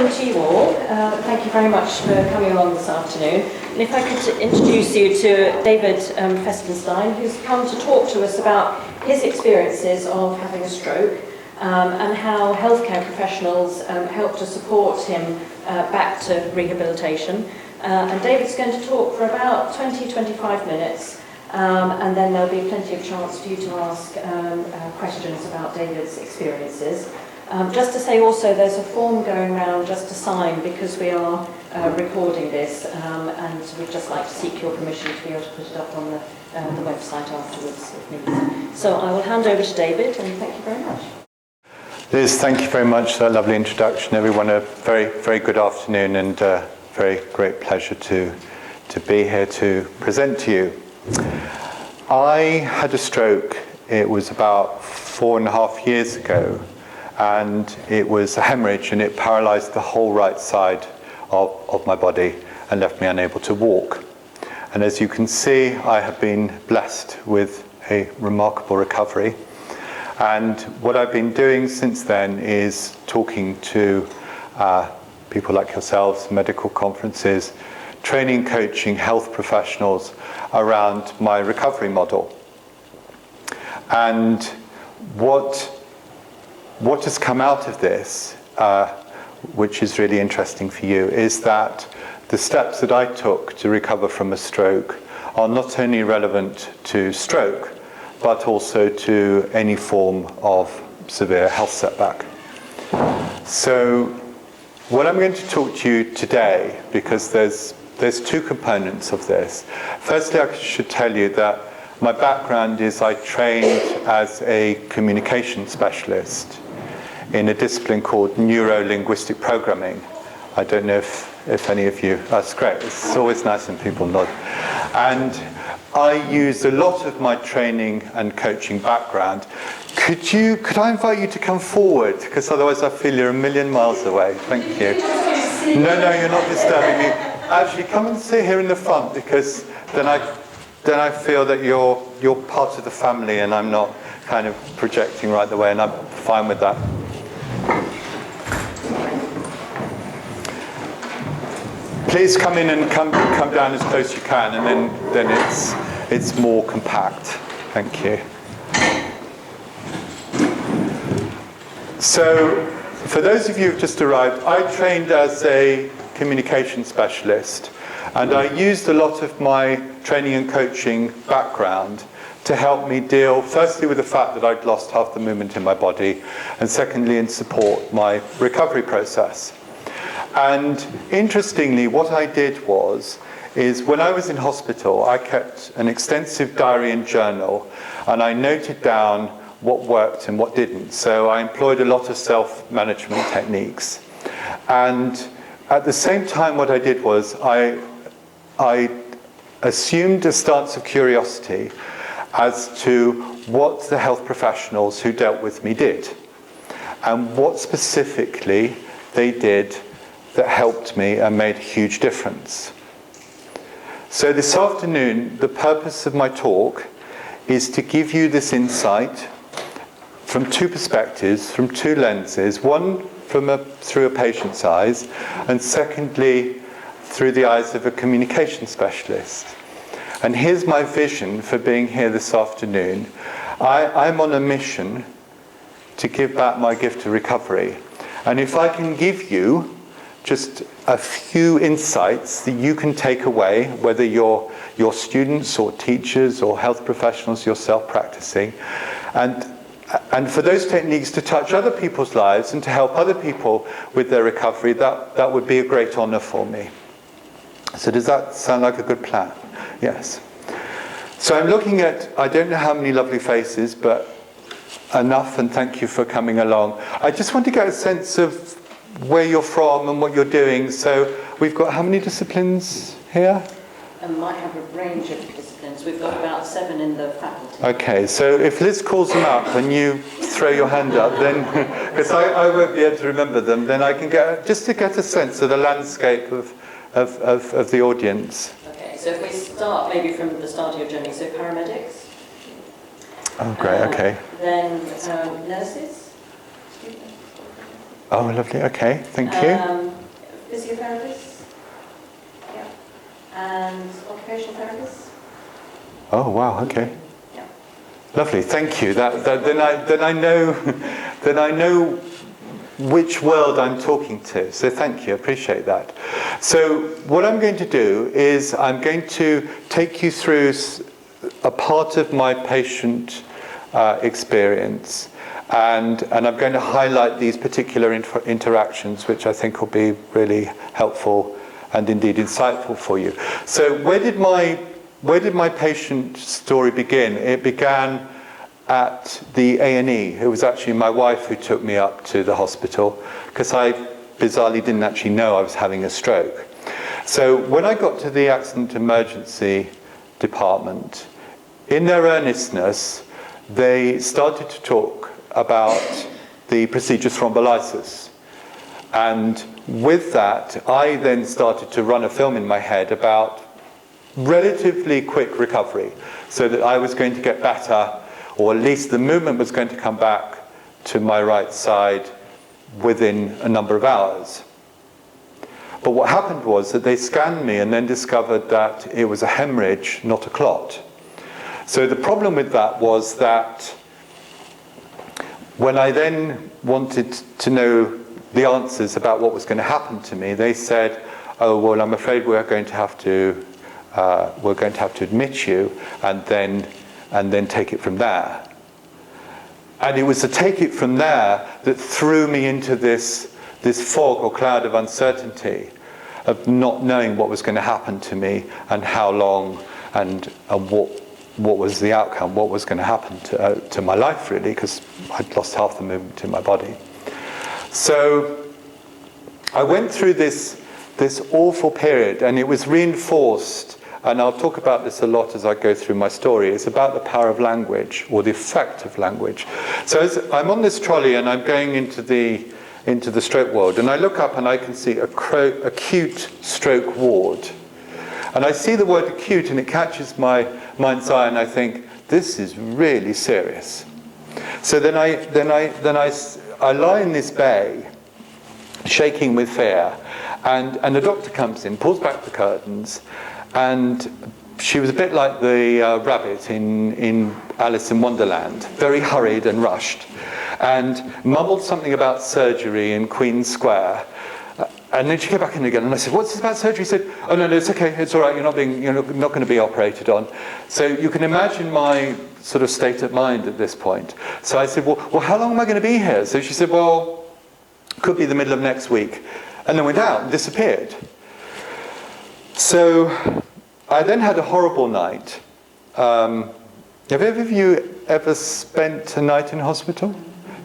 welcome to you all. Thank you very much for coming along this afternoon. And if I could introduce you to David Festenstein, who's come to talk to us about his experiences of having a stroke and how healthcare professionals help to support him back to rehabilitation. And David's going to talk for about 20-25 minutes. And then there'll be plenty of chance for you to ask questions about David's experiences. Just to say also, there's a form going around just to sign because we are recording this, and we'd just like to seek your permission to be able to put it up on the website afterwards if needed. So I will hand over to David, and thank you very much. Liz, thank you very much for that lovely introduction. Everyone, a very, very good afternoon, and very great pleasure to be here to present to you. I had a stroke. It was about 4.5 years ago, and it was a hemorrhage, and it paralyzed the whole right side of my body and left me unable to walk. And as you can see, I have been blessed with a remarkable recovery. And what I've been doing since then is talking to people like yourselves, medical conferences, training, coaching, health professionals around my recovery model. And what has come out of this, which is really interesting for you, is that the steps that I took to recover from a stroke are not only relevant to stroke, but also to any form of severe health setback. So what I'm going to talk to you today, because there's two components of this. Firstly, I should tell you that my background is I trained as a communication specialist in a discipline called neuro-linguistic programming. I don't know if any of you, that's great, it's always nice when people nod. And I use a lot of my training and coaching background. Could I invite you to come forward? Because otherwise I feel you're a million miles away. Thank you. No, you're not disturbing me. Actually, come and sit here in the front, because then I feel that you're part of the family and I'm not kind of projecting right the way, and I'm fine with that. Please come in and come down as close as you can, and then it's more compact. Thank you. So, for those of you who've just arrived, I trained as a communication specialist, and I used a lot of my training and coaching background to help me deal, firstly, with the fact that I'd lost half the movement in my body, and secondly, in support my recovery process. And interestingly, what I did is when I was in hospital, I kept an extensive diary and journal, and I noted down what worked and what didn't. So I employed a lot of self-management techniques. And at the same time, what I did was I assumed a stance of curiosity as to what the health professionals who dealt with me did, and what specifically they did that helped me and made a huge difference. So this afternoon, the purpose of my talk is to give you this insight from two perspectives, from two lenses. One through a patient's eyes, and secondly, through the eyes of a communication specialist. And here's my vision for being here this afternoon. I'm on a mission to give back my gift of recovery. And if I can give you just a few insights that you can take away, whether you're students or teachers or health professionals yourself practicing, and for those techniques to touch other people's lives and to help other people with their recovery, that would be a great honor for me. So does that sound like a good plan? Yes. So I'm looking at, I don't know how many lovely faces, but enough, and thank you for coming along. I just want to get a sense of where you're from and what you're doing. So we've got how many disciplines here? And might have a range of disciplines. We've got about 7 in the faculty. Okay, so if Liz calls them up and you throw your hand up, then, because I won't be able to remember them, then I can get a sense of the landscape of the audience. Okay, so if we start maybe from the start of your journey, so paramedics. Oh, great, okay. Then nurses. Oh, lovely, okay, thank you. and occupational therapists. Oh, wow, okay. Yeah. Lovely, thank you. Then I know which world I'm talking to. So thank you, I appreciate that. So what I'm going to do is I'm going to take you through a part of my patient experience, and I'm going to highlight these particular interactions, which I think will be really helpful and indeed insightful for you. So where did my patient story begin? It began at the A&E. It was actually my wife who took me up to the hospital, because I bizarrely didn't actually know I was having a stroke. So when I got to the accident emergency department, in their earnestness, they started to talk about the procedure thrombolysis. And with that, I then started to run a film in my head about relatively quick recovery, so that I was going to get better, or at least the movement was going to come back to my right side within a number of hours. But what happened was that they scanned me and then discovered that it was a hemorrhage, not a clot. So the problem with that was that when I then wanted to know the answers about what was going to happen to me, they said, "Oh, well, I'm afraid we're going to have to admit you and then take it from there." And it was to take it from there that threw me into this fog or cloud of uncertainty, of not knowing what was going to happen to me and how long, and what was the outcome, what was going to happen to my life, really, because I'd lost half the movement in my body. So I went through this awful period, and it was reinforced. And I'll talk about this a lot as I go through my story. It's about the power of language, or the effect of language. So as I'm on this trolley and I'm going into the stroke ward, and I look up and I can see acute stroke ward. And I see the word acute, and it catches my mind's eye, and I think, this is really serious. So then I lie in this bay, shaking with fear, and the doctor comes in, pulls back the curtains, and she was a bit like the rabbit in Alice in Wonderland, very hurried and rushed, and mumbled something about surgery in Queen Square. And then she came back in again, and I said, "What's this about surgery?" She said, "Oh, no, it's okay, it's all right, you're not going to be operated on." So you can imagine my sort of state of mind at this point. So I said, well, how long am I going to be here? So she said, "Well, could be the middle of next week." And then went out and disappeared. So I then had a horrible night. Have any of you ever spent a night in hospital?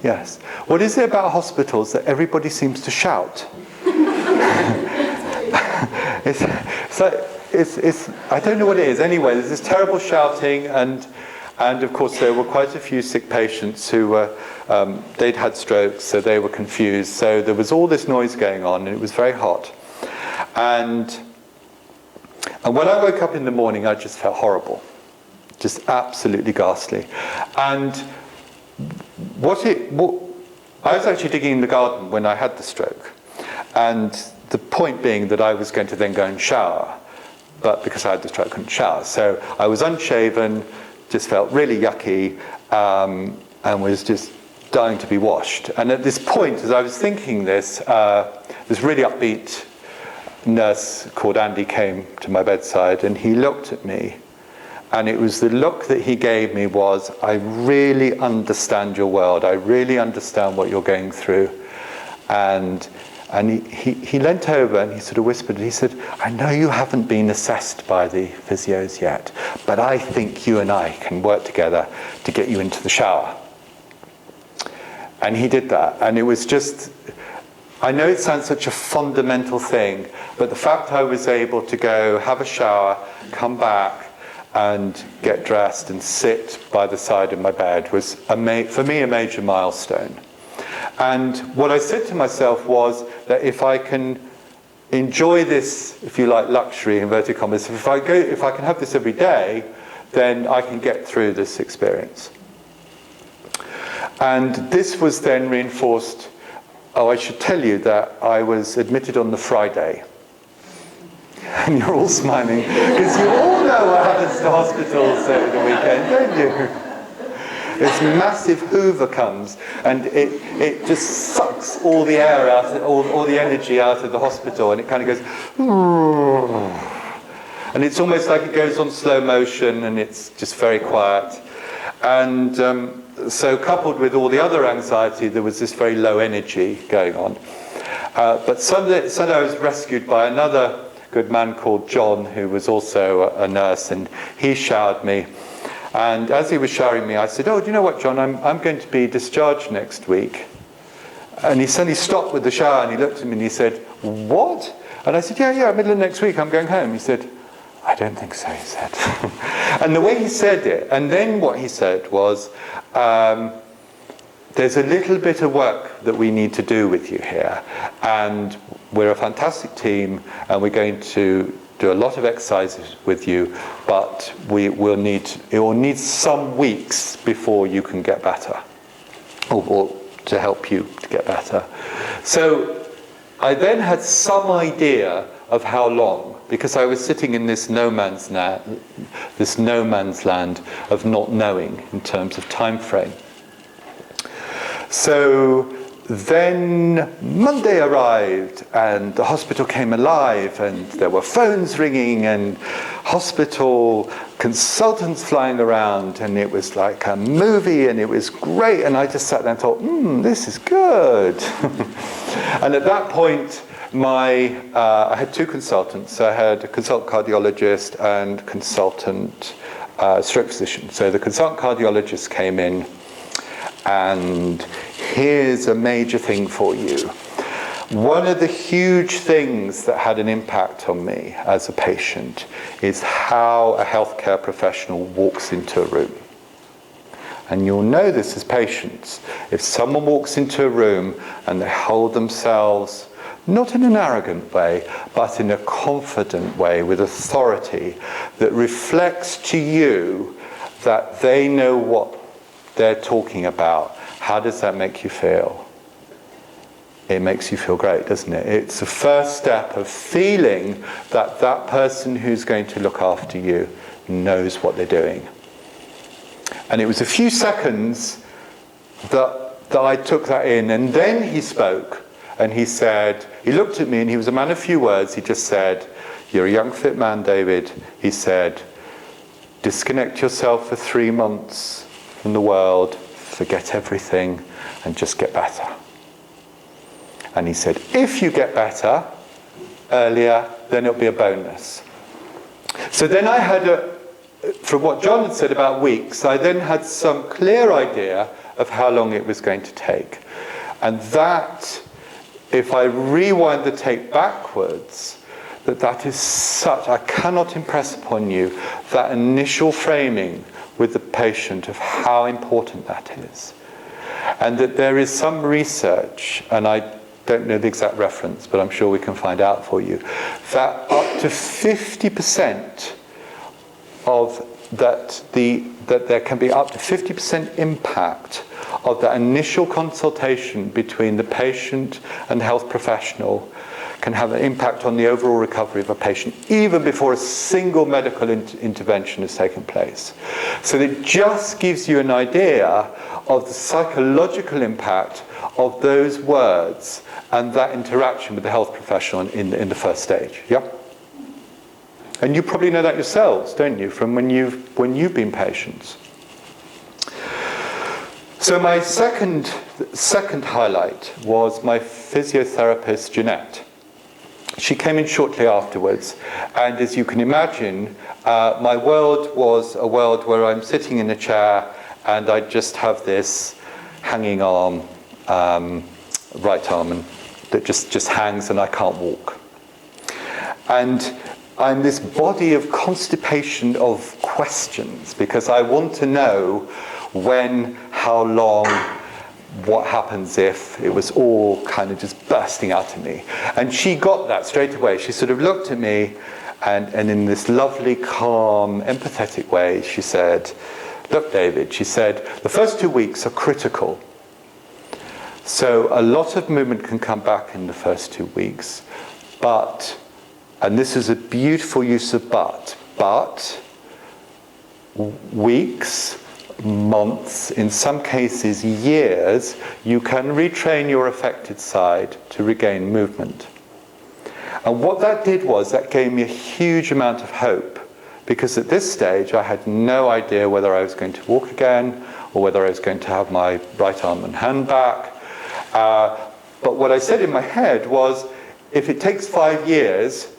Yes. What is it about hospitals that everybody seems to shout? It's I don't know what it is. Anyway, there's this terrible shouting, and of course there were quite a few sick patients who were they'd had strokes, so they were confused. So there was all this noise going on, and it was very hot. And when I woke up in the morning, I just felt horrible, just absolutely ghastly. And I was actually digging in the garden when I had the stroke, and the point being that I was going to then go and shower, but because I had the stroke, I couldn't shower. So I was unshaven, just felt really yucky, and was just dying to be washed. And at this point, as I was thinking this really upbeat nurse called Andy came to my bedside, and he looked at me, and it was the look that he gave me was, "I really understand your world. I really understand what you're going through." And he leant over and he sort of whispered, he said, "I know you haven't been assessed by the physios yet, but I think you and I can work together to get you into the shower." And he did that. And it was just, I know it sounds such a fundamental thing, but the fact I was able to go have a shower, come back, and get dressed and sit by the side of my bed was, for me, a major milestone. And what I said to myself was that if I can enjoy this, if you like, luxury, inverted commas, if I can have this every day, then I can get through this experience. And this was then reinforced. Oh, I should tell you that I was admitted on the Friday. And you're all smiling, because you all know what happens to hospitals over the weekend, don't you? This massive Hoover comes, and it just sucks all the air out, all the energy out of the hospital, and it kind of goes, and it's almost like it goes on slow motion, and it's just very quiet. And so coupled with all the other anxiety, there was this very low energy going on. But Sunday I was rescued by another good man called John, who was also a nurse, and he showered me. And as he was showering me, I said, "Oh, do you know what, John? I'm going to be discharged next week." And he suddenly stopped with the shower, and he looked at me and he said, "What?" And I said, yeah, middle of next week, I'm going home. He said, "I don't think so," he said. And the way he said it, and then what he said was, "There's a little bit of work that we need to do with you here. And we're a fantastic team, and we're going to do a lot of exercises with you, but it will need some weeks before you can get better, or to help you to get better." So I then had some idea of how long, because I was sitting in this no man's land of not knowing in terms of time frame. So then Monday arrived, and the hospital came alive, and there were phones ringing and hospital consultants flying around, and it was like a movie, and it was great. And I just sat there and thought, this is good. And at that point, I had two consultants. I had a consultant cardiologist and consultant stroke physician. So the consultant cardiologist came in, and here's a major thing for you. One of the huge things that had an impact on me as a patient is how a healthcare professional walks into a room. And you'll know this as patients. If someone walks into a room and they hold themselves, not in an arrogant way, but in a confident way with authority that reflects to you that they know what they're talking about, how does that make you feel? It makes you feel great, doesn't it? It's the first step of feeling that that person who's going to look after you knows what they're doing. And it was a few seconds that I took that in, and then he spoke, and he said, he looked at me, and he was a man of few words. He just said, "You're a young fit man, David." He said, "Disconnect yourself for 3 months from the world, forget everything, and just get better." And he said, if you get better earlier, then it'll be a bonus. So then I had from what John had said about weeks, I then had some clear idea of how long it was going to take. And that, if I rewind the tape backwards, that is such, I cannot impress upon you that initial framing with the patient of how important that is. And that there is some research, and I don't know the exact reference, but I'm sure we can find out for you, that up to 50% of that there can be up to 50% impact of that initial consultation between the patient and the health professional can have an impact on the overall recovery of a patient, even before a single medical intervention has taken place. So it just gives you an idea of the psychological impact of those words and that interaction with the health professional in the first stage. Yeah? And you probably know that yourselves, don't you, from when you've been patients. So my second highlight was my physiotherapist, Jeanette. She came in shortly afterwards, and as you can imagine, my world was a world where I'm sitting in a chair and I just have this hanging arm, right arm, and that just hangs and I can't walk. And I'm this body of constipation of questions because I want to know when, how long, what happens if it was all kind of just bursting out of me. And she got that straight away. She sort of looked at me and in this lovely, calm, empathetic way, she said, "Look, David," she said, "the first 2 weeks are critical. So a lot of movement can come back in the first 2 weeks, but and this is a beautiful use of but weeks, months, in some cases years, you can retrain your affected side to regain movement. And what that did was that gave me a huge amount of hope, because at this stage I had no idea whether I was going to walk again or whether I was going to have my right arm and hand back. But what I said in my head was, if it takes 5 years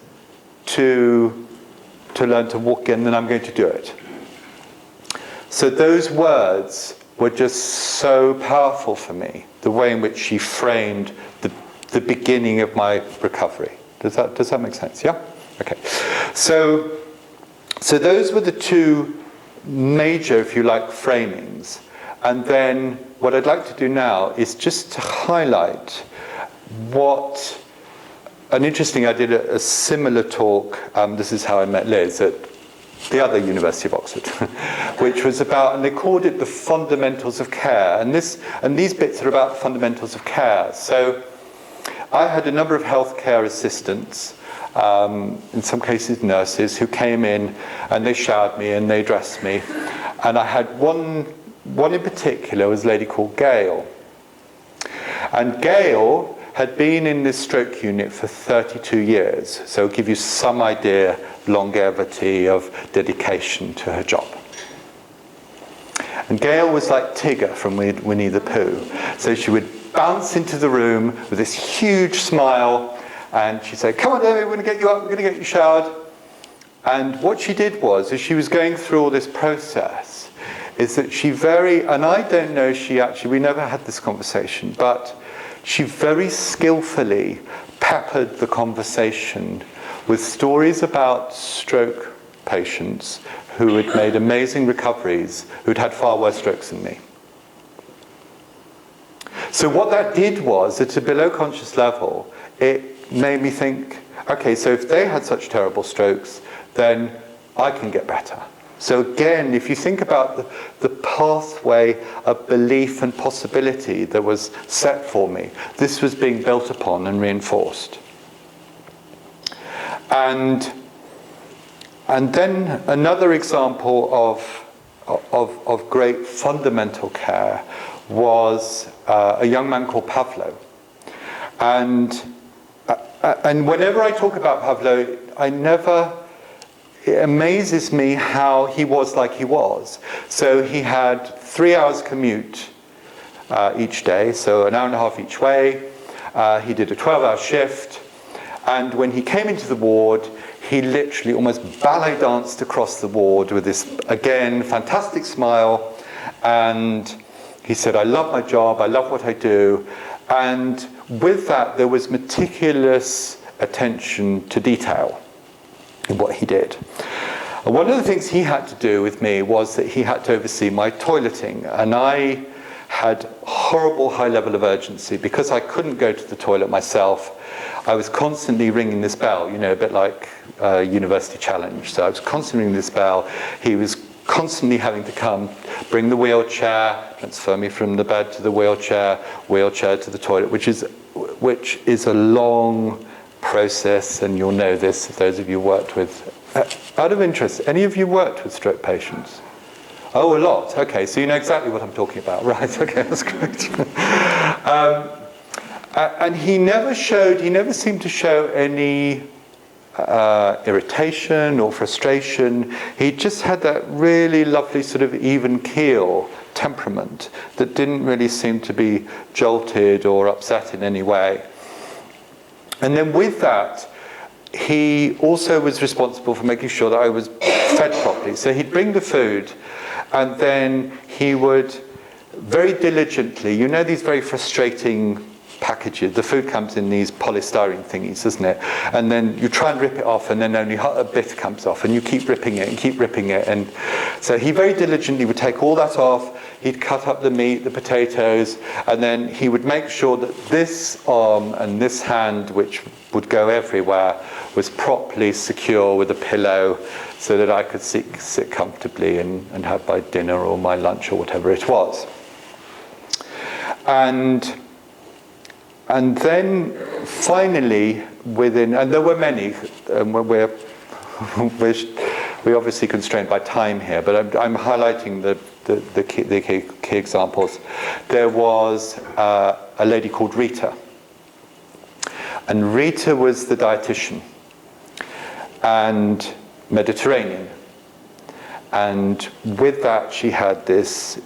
to learn to walk again, then I'm going to do it. So those words were just so powerful for me, the way in which she framed the beginning of my recovery. Does that make sense? Yeah? Okay. So those were the two major, if you like, framings. And then what I'd like to do now is just to highlight what an interesting, I did a similar talk, this is how I met Liz, at the other University of Oxford, which was about, and they called it the fundamentals of care. And these bits are about the fundamentals of care. So I had a number of healthcare assistants, in some cases nurses, who came in and they showered me and they dressed me. And I had one in particular was a lady called Gail. And Gail had been in this stroke unit for 32 years. So it'll give you some idea, longevity of dedication to her job. And Gail was like Tigger from Winnie the Pooh. So she would bounce into the room with this huge smile, and she'd say, "Come on, David, we're going to get you up, we're going to get you showered." And what she did was, as she was going through all this process, is that and I don't know, we never had this conversation, but she very skillfully peppered the conversation with stories about stroke patients who had made amazing recoveries, who'd had far worse strokes than me. So what that did was, at a below conscious level, it made me think, okay, so if they had such terrible strokes, then I can get better. So again, if you think about the pathway of belief and possibility that was set for me, this was being built upon and reinforced. And then another example of great fundamental care was a young man called Pavlo. And whenever I talk about Pavlo, it amazes me how he was like he was. So he had 3 hours commute each day, so an hour and a half each way. He did a 12-hour shift. And when he came into the ward, he literally almost ballet danced across the ward with this, again, fantastic smile. And he said, "I love my job, I love what I do." And with that, there was meticulous attention to detail in what he did. And one of the things he had to do with me was that he had to oversee my toileting. And I had horrible high level of urgency because I couldn't go to the toilet myself. I was constantly ringing this bell, a bit like University Challenge. So I was constantly ringing this bell. He was constantly having to come, bring the wheelchair, transfer me from the bed to the wheelchair to the toilet, which is a long process, and you'll know this if those of you worked with. Out of interest, any of you worked with stroke patients? Oh, a lot. Okay, so you know exactly what I'm talking about. Right, okay, that's great. And he never seemed to show any irritation or frustration. He just had that really lovely sort of even keel temperament that didn't really seem to be jolted or upset in any way. And then with that, he also was responsible for making sure that I was fed properly. So he'd bring the food, and then he would very diligently, these very frustrating packages, the food comes in these polystyrene thingies, doesn't it? And then you try and rip it off, and then only a bit comes off, and you keep ripping it. And so he very diligently would take all that off. He'd cut up the meat, the potatoes, and then he would make sure that this arm and this hand, which would go everywhere, was properly secure with a pillow so that I could sit comfortably and have my dinner or my lunch or whatever it was. And then finally, within, and there were many, we're obviously constrained by time here, but I'm highlighting the key examples. There was a lady called Rita, and Rita was the dietitian and Mediterranean, and with that she had this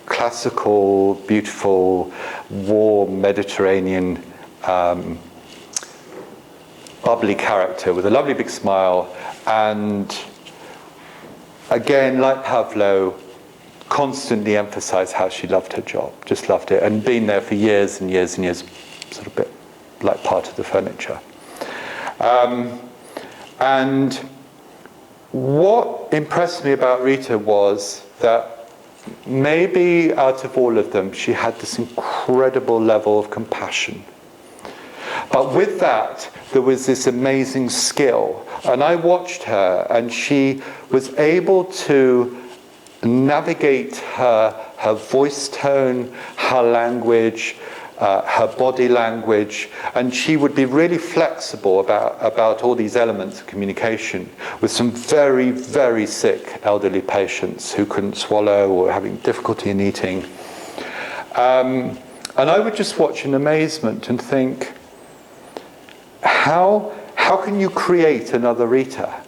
classical, beautiful, warm Mediterranean bubbly character with a lovely big smile, and again, like Pavlo, constantly emphasized how she loved her job, just loved it, and been there for years and years and years, sort of a bit like part of the furniture. And what impressed me about Rita was that maybe out of all of them, she had this incredible level of compassion. But with that, there was this amazing skill. And I watched her, and she was able to navigate her voice tone, her language, her body language, and she would be really flexible about all these elements of communication with some very, very sick elderly patients who couldn't swallow or having difficulty in eating. And I would just watch in amazement and think, how can you create another Rita?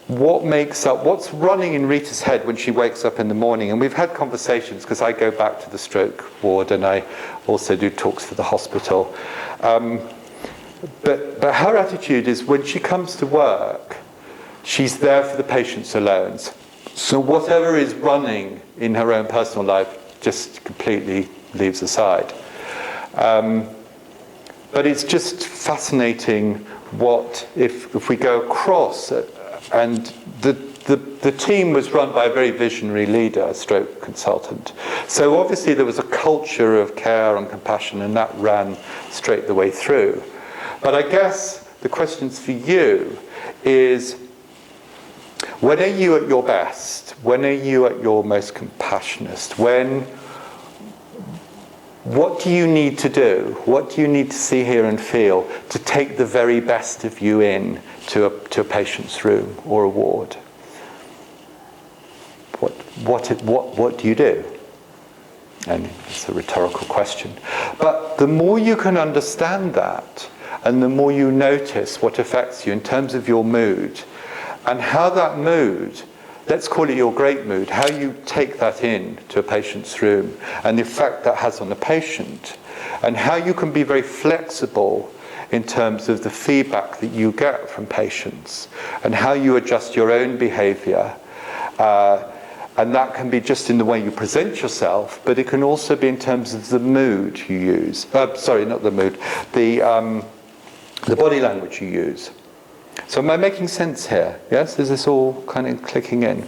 What's running in Rita's head when she wakes up in the morning? And we've had conversations, because I go back to the stroke ward and I also do talks for the hospital. But her attitude is, when she comes to work, she's there for the patients alone. So whatever is running in her own personal life just completely leaves aside. But it's just fascinating what, if we go across, and the team was run by a very visionary leader, a stroke consultant. So obviously there was a culture of care and compassion, and that ran straight the way through. But I guess the questions for you is, when are you at your best? When are you at your most compassionate? What do you need to do? What do you need to see, hear and feel to take the very best of you in to a patient's room or a ward? What do you do? And it's a rhetorical question. But the more you can understand that, and the more you notice what affects you in terms of your mood, and how that mood, let's call it your great mood, how you take that in to a patient's room and the effect that has on the patient, and how you can be very flexible in terms of the feedback that you get from patients, and how you adjust your own behavior. And that can be just in the way you present yourself, but it can also be in terms of the mood you use. Sorry, not the mood, the body language you use. So am I making sense here? Yes? Is this all kind of clicking in?